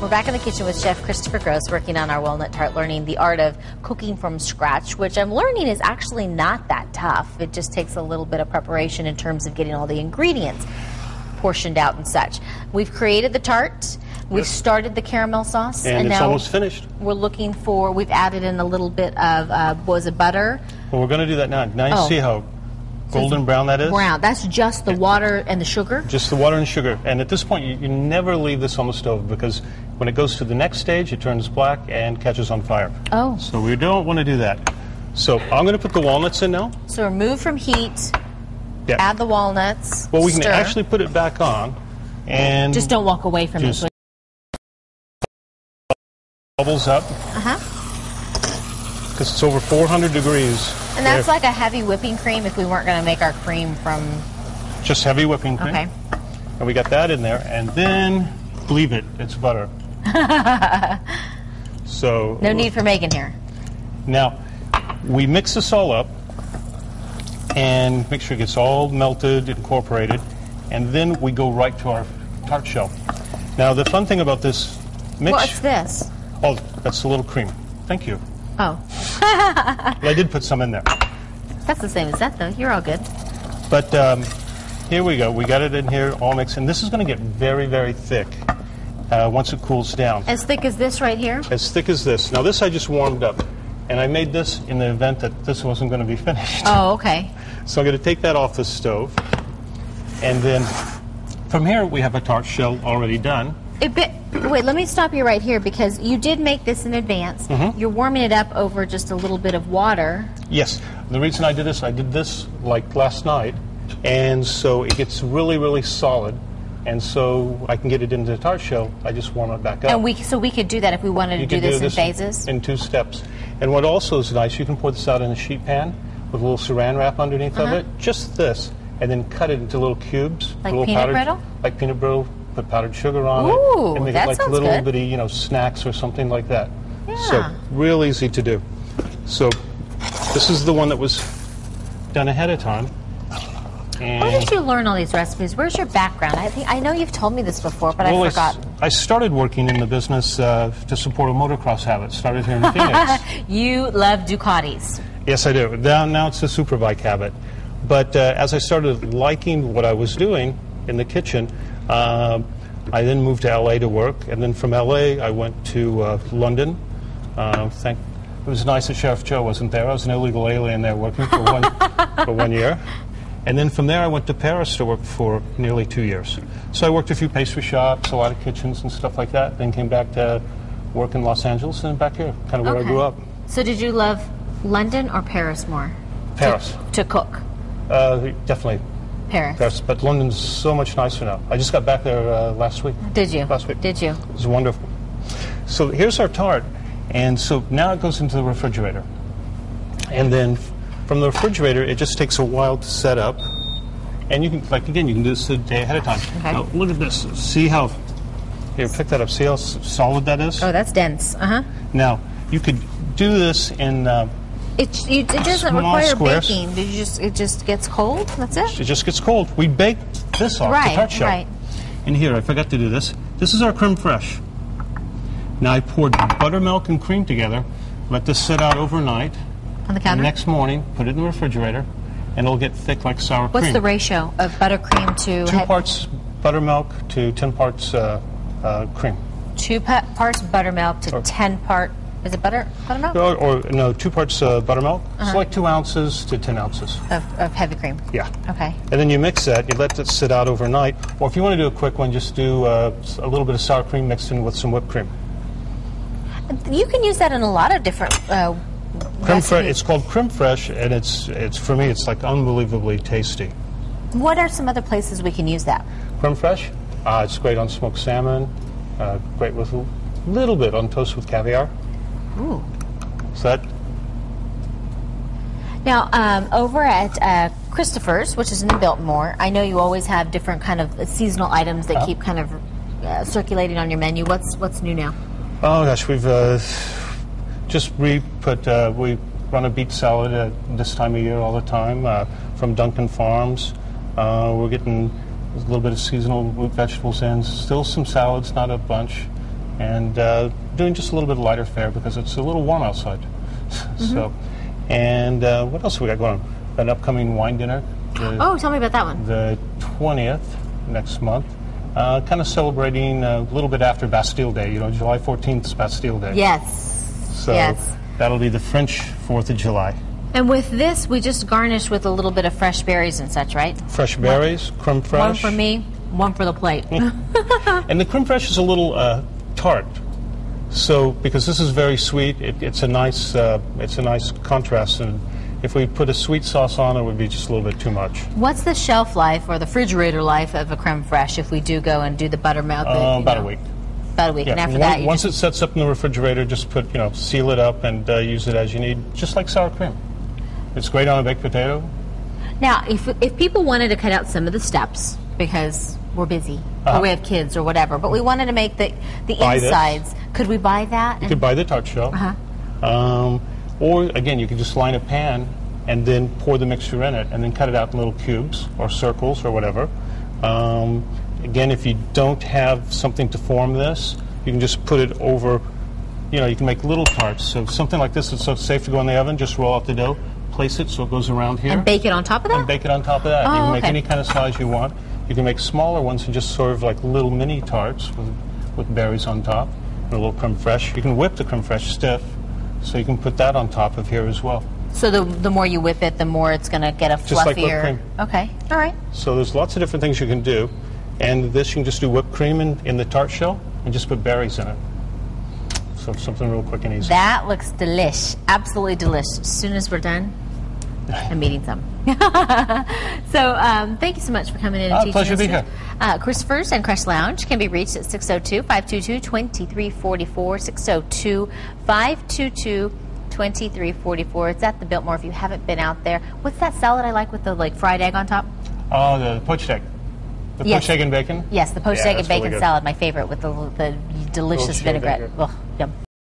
We're back in the kitchen with Chef Christopher Gross working on our walnut tart, learning the art of cooking from scratch, which I'm learning is actually not that tough. It just takes a little bit of preparation in terms of getting all the ingredients portioned out and such. We've created the tart. We've started the caramel sauce. And it's now almost finished. We're looking for, we've added in a little bit of, was it butter? Well, we're going to do that now. Now you see how golden brown that is? Brown. That's just the water and the sugar? Just the water and sugar. And at this point, you never leave this on the stove because when it goes to the next stage, it turns black and catches on fire. Oh. So we don't want to do that. So I'm going to put the walnuts in now. So remove from heat, add the walnuts, well, we stir. can actually put it back on. And just don't walk away from it. Bubbles up. Because it's over 400 degrees. And that's like a heavy whipping cream if we weren't going to make our cream from... Just heavy whipping cream. Okay. And we got that in there. And then, believe it, it's butter. So... No need for making here. Now, we mix this all up and make sure it gets all melted, incorporated. And then we go right to our tart shell. Now, the fun thing about this mix... What's this? Oh, that's a little cream. Thank you. Oh. I did put some in there. That's the same as that, though. You're all good. But here we go. We got it in here all mixed. And this is going to get very, very thick once it cools down. As thick as this right here? As thick as this. Now, this I just warmed up. And I made this in the event that this wasn't going to be finished. Oh, okay. So I'm going to take that off the stove. And then from here, we have a tart shell already done. Wait, let me stop you right here because you did make this in advance. You're warming it up over just a little bit of water. Yes. The reason I did this like last night, and so it gets really, really solid. And so I can get it into the tart shell. I just warm it back up. And so we could do that if we wanted to do this in phases? In 2 steps. And what also is nice, you can pour this out in a sheet pan with a little saran wrap underneath of it. Just this. And then cut it into little cubes. Like peanut brittle? Like peanut brittle. Put powdered sugar on it, and make it like little bitty, snacks or something like that. Yeah. So real easy to do. So this is the one that was done ahead of time. And where did you learn all these recipes? Where's your background? I know you've told me this before, but I forgot. I started working in the business to support a motocross habit. Started here in Phoenix. You love Ducatis. Yes, I do. Now it's a superbike habit. But as I started liking what I was doing in the kitchen, I then moved to LA to work, and then from LA I went to London. It was nice that Sheriff Joe wasn't there. I was an illegal alien there working for for 1 year. And then from there I went to Paris to work for nearly 2 years. So I worked a few pastry shops, a lot of kitchens and stuff like that, then came back to work in Los Angeles and back here, kind of where I grew up. So did you love London or Paris more? Paris. To cook? Definitely. Paris. But London's so much nicer now. I just got back there last week. Did you? Last week. Did you? It was wonderful. So here's our tart. And so now it goes into the refrigerator. And then from the refrigerator, it just takes a while to set up. And you can, you can do this a day ahead of time. Okay. Now, look at this. See how, here, pick that up. See how solid that is? Oh, that's dense. Now, you could do this in it doesn't require squares. baking. It just gets cold? That's it? It just gets cold. We baked this off the tart shell. Right. And here, I forgot to do this. This is our creme fraiche. Now I poured buttermilk and cream together, let this sit out overnight. On the counter? The next morning, put it in the refrigerator, and it'll get thick like sour cream. What's the ratio of buttercream to... 2 parts buttermilk to 10 parts cream. 2 parts buttermilk to 10 parts... Is it buttermilk? No, 2 parts buttermilk. So like 2 ounces to 10 ounces. Of heavy cream? Yeah. Okay. And then you mix that. You let it sit out overnight. Or if you want to do a quick one, just do a little bit of sour cream mixed in with some whipped cream. You can use that in a lot of different recipes. It's called creme fraiche, and it's for me, it's like unbelievably tasty. What are some other places we can use that? Creme fraiche? It's great on smoked salmon. Great with a little bit on toast with caviar. Ooh. So that. Now, over at Christopher's, which is in Biltmore, I know you always have different kind of seasonal items that keep kind of circulating on your menu. What's new now? Oh gosh, we've just we run a beet salad this time of year all the time from Duncan Farms. We're getting a little bit of seasonal root vegetables in. Still some salads, not a bunch. and doing just a little bit of lighter fare because it's a little warm outside. So, and what else we got going on? An upcoming wine dinner. Oh, tell me about that one. The 20th next month. Kind of celebrating a little bit after Bastille Day. You know, July 14th is Bastille Day. Yes. So yes. That'll be the French 4th of July. And with this, we just garnish with a little bit of fresh berries and such, right? Fresh berries, creme fraiche. One for me, one for the plate. And the creme fraiche is a little tart. So, because this is very sweet, it's a nice contrast. And if we put a sweet sauce on, it would be just a little bit too much. What's the shelf life or the refrigerator life of a creme fraiche if we do go and do the buttermilk? About a week. About a week, yeah. And after that, once it sets up in the refrigerator, just put, seal it up and use it as you need, just like sour cream. It's great on a baked potato. Now, if people wanted to cut out some of the steps because we're busy or we have kids or whatever, but we wanted to make the insides, could we buy that? You could buy the tart shell. Or again, you could just line a pan and then pour the mixture in it, and then cut it out in little cubes or circles or whatever. Again, if you don't have something to form this, you can just put it over, you can make little tarts. So something like this is so safe to go in the oven, just roll out the dough, place it so it goes around here. And bake it on top of that? And bake it on top of that. Oh, you can make any kind of size you want. You can make smaller ones and just serve like little mini tarts with berries on top and a little creme fraiche. You can whip the creme fraiche stiff, so you can put that on top of here as well. So the more you whip it, the more it's going to get a fluffier... Just like whipped cream. Okay, all right. So there's lots of different things you can do. And this, you can just do whipped cream in the tart shell and just put berries in it. So something real quick and easy. That looks delish. Absolutely delish. As soon as we're done, I'm eating some. So thank you so much for coming in and teaching us. Pleasure to be here. Christopher's and Crush Lounge can be reached at 602-522-2344, 602-522-2344. It's at the Biltmore if you haven't been out there. What's that salad I like with the fried egg on top? Oh, the poached egg. The poached egg and bacon? Yes, the poached egg and bacon really salad, my favorite, with the delicious vinaigrette. Ugh, yum.